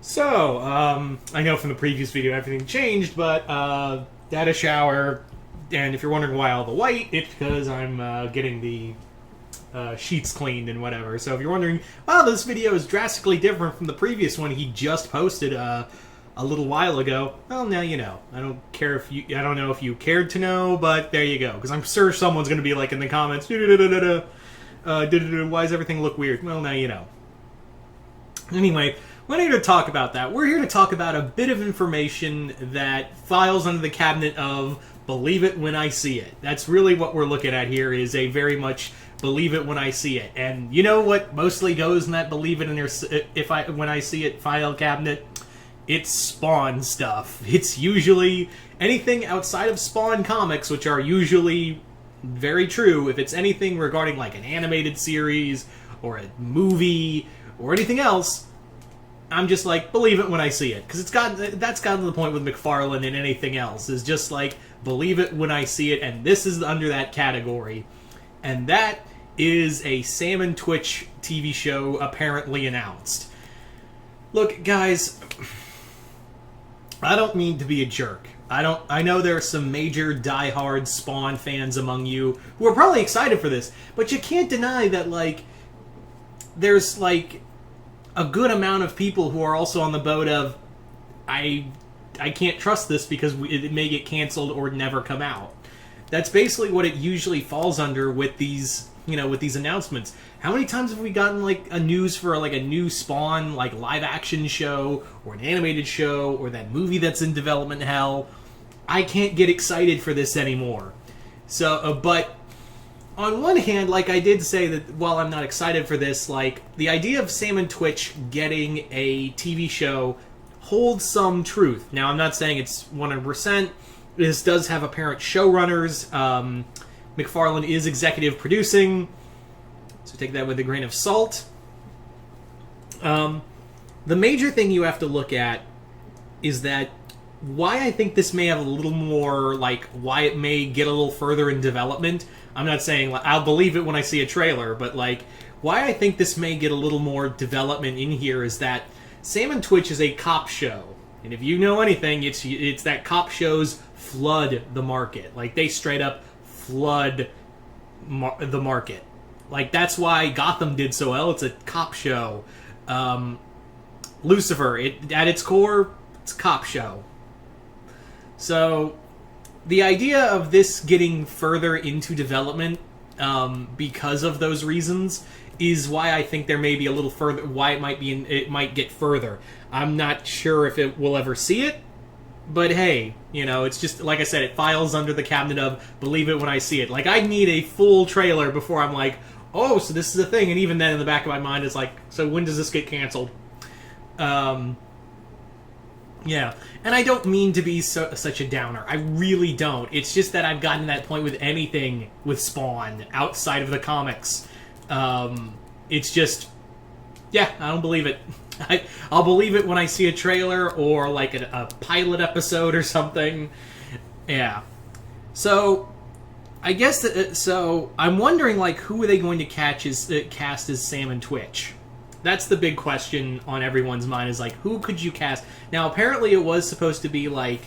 So, I know from the previous video everything changed, but data shower, and if you're wondering why all the white, it's because I'm getting the sheets cleaned and whatever. So if you're wondering, wow, this video is drastically different from the previous one he just posted a little while ago, well, now you know. I don't care if you, I don't know if you cared to know, but there you go. Because I'm sure someone's going to be like in the comments, why does everything look weird? Well, now you know. Anyway, we're not here to talk about that. We're here to talk about a bit of information that files under the cabinet of believe it when I see it. That's really what we're looking at here, is a very much believe it when I see it. And you know what mostly goes in that believe it when I see it file cabinet? It's Spawn stuff. It's usually anything outside of Spawn comics, which are usually very true. If it's anything regarding like an animated series or a movie or anything else, I'm just like, believe it when I see it. Because that's gotten to the point with McFarlane and anything else, is just like, believe it when I see it, and this is under that category. And that is a Sam and Twitch TV show apparently announced. Look, guys, I don't mean to be a jerk. I know there are some major diehard Spawn fans among you who are probably excited for this, but you can't deny that, like, there's, like, a good amount of people who are also on the boat of, I can't trust this because it may get canceled or never come out. That's basically what it usually falls under with these, with these announcements. How many times have we gotten, like, a news for, like, a new Spawn, like, live-action show, or an animated show, or that movie that's in development hell? I can't get excited for this anymore. So, but on one hand, like I did say that while I'm not excited for this, like, the idea of Sam and Twitch getting a TV show holds some truth. Now, I'm not saying it's 100%. This does have apparent showrunners. McFarlane is executive producing, so take that with a grain of salt. The major thing you have to look at is that why I think this may have a little more, like, why it may get a little further in development. I'm not saying, like, I'll believe it when I see a trailer, but, like, why I think this may get a little more development in here is that Sam and Twitch is a cop show. And if you know anything, it's that cop shows flood the market. Like, they straight up flood the market. Like, that's why Gotham did so well. It's a cop show. Lucifer, at its core, it's a cop show. So, the idea of this getting further into development because of those reasons is why I think there may be a little further, why it might get further. I'm not sure if it will ever see it, but hey, it's just, like I said, it files under the cabinet of believe it when I see it. Like, I need a full trailer before I'm like, oh, so this is a thing, and even then in the back of my mind it's like, so when does this get canceled? Yeah, and I don't mean to be such a downer. I really don't. It's just that I've gotten to that point with anything with Spawn outside of the comics. It's just, yeah, I don't believe it. I'll believe it when I see a trailer or like a pilot episode or something. Yeah. So, I guess so. I'm wondering, like, who are they going to cast as Sam and Twitch? That's the big question on everyone's mind, is like, who could you cast? Now, apparently it was supposed to be like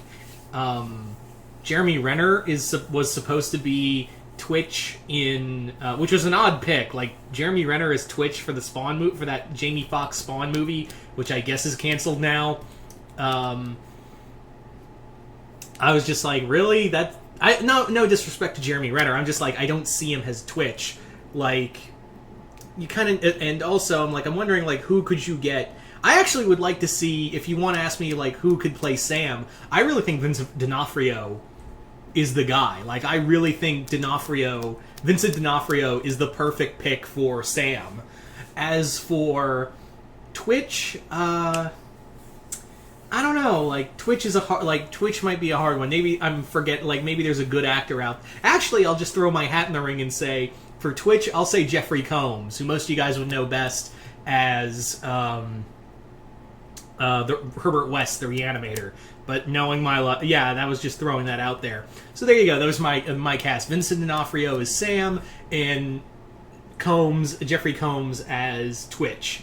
Jeremy Renner was supposed to be Twitch in, which was an odd pick. Like, Jeremy Renner is Twitch for the Spawn movie, for that Jamie Foxx Spawn movie, which I guess is canceled now. I was just like, really? No disrespect to Jeremy Renner. I'm just like, I don't see him as Twitch. Like, you kind of, and also I'm wondering, like, who could you get? I actually would like to see, if you want to ask me, like, who could play Sam, I really think Vincent D'Onofrio is the guy. Like, I really think Vincent D'Onofrio is the perfect pick for Sam. As for Twitch, I don't know. Like, Twitch might be a hard one. Maybe maybe there's a good actor out. Actually, I'll just throw my hat in the ring and say, for Twitch, I'll say Jeffrey Combs, who most of you guys would know best as the Herbert West, the Reanimator. But knowing my luck, yeah, that was just throwing that out there. So there you go. That was my cast. Vincent D'Onofrio as Sam, and Jeffrey Combs as Twitch.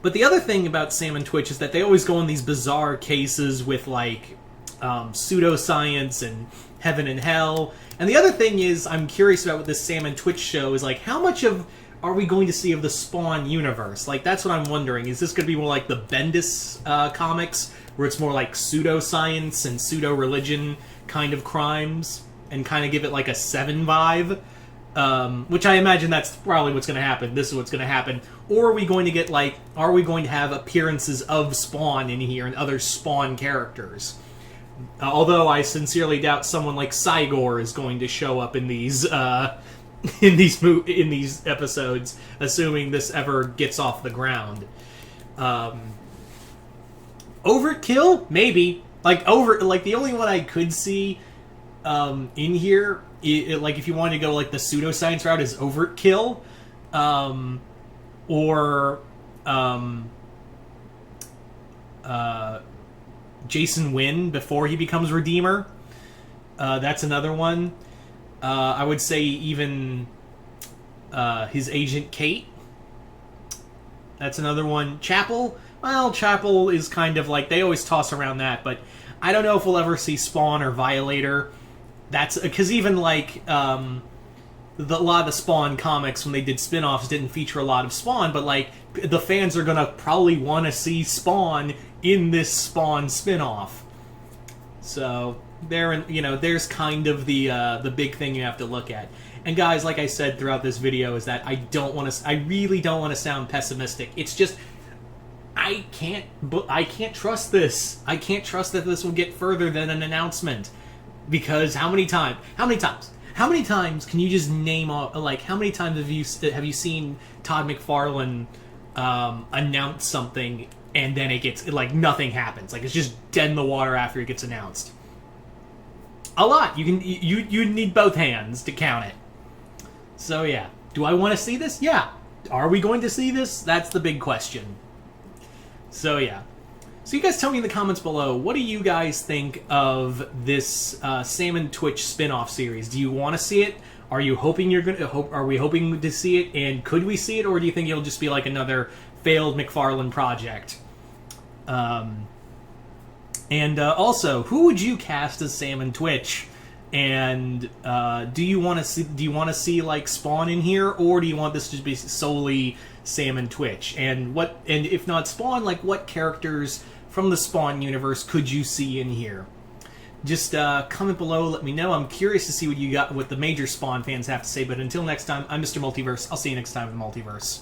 But the other thing about Sam and Twitch is that they always go on these bizarre cases with, like, pseudoscience and heaven and hell. And the other thing is, I'm curious about with this Sam and Twitch show is, like, how much of are we going to see of the Spawn universe? Like, that's what I'm wondering. Is this going to be more like the Bendis comics, where it's more like pseudoscience and pseudo-religion kind of crimes, and kind of give it like a Seven vibe? Which I imagine that's probably what's going to happen. This is what's going to happen. Or are we going to get, like, are we going to have appearances of Spawn in here and other Spawn characters? Although I sincerely doubt someone like Cygor is going to show up in these in these episodes, assuming this ever gets off the ground. Overkill, maybe. Like the only one I could see in here, like if you wanted to go like the pseudoscience route, is Overkill, or Jason Wynn before he becomes Redeemer. That's another one. I would say even his agent Kate. That's another one. Chapel. Well, Chapel is kind of like, they always toss around that, but I don't know if we'll ever see Spawn or Violator. That's because even like a lot of the Spawn comics, when they did spin-offs, didn't feature a lot of Spawn, but like the fans are gonna probably want to see Spawn in this Spawn spin-off. So there's kind of the big thing you have to look at. And guys, like I said throughout this video, is that I really don't want to sound pessimistic. It's just I can't trust this. I can't trust that this will get further than an announcement, because how many times can you just name off, like, how many times have you seen Todd McFarlane announce something and then it gets, like, nothing happens, like it's just dead in the water after it gets announced? A lot. You need both hands to count it. So yeah, do I want to see this? Yeah. Are we going to see this? That's the big question. So yeah. So you guys tell me in the comments below, what do you guys think of this Sam and Twitch spin-off series? Do you want to see it? Are you hoping are we hoping to see it? And could we see it? Or do you think it'll just be like another failed McFarlane project? And also, who would you cast as Sam and Twitch? And do you want to see like Spawn in here, or do you want this to be solely Sam and Twitch? And if not Spawn, like what characters from the Spawn universe could you see in here? Just comment below, let me know. I'm curious to see what the major Spawn fans have to say. But until next time, I'm Mr. Multiverse. I'll see you next time in the Multiverse.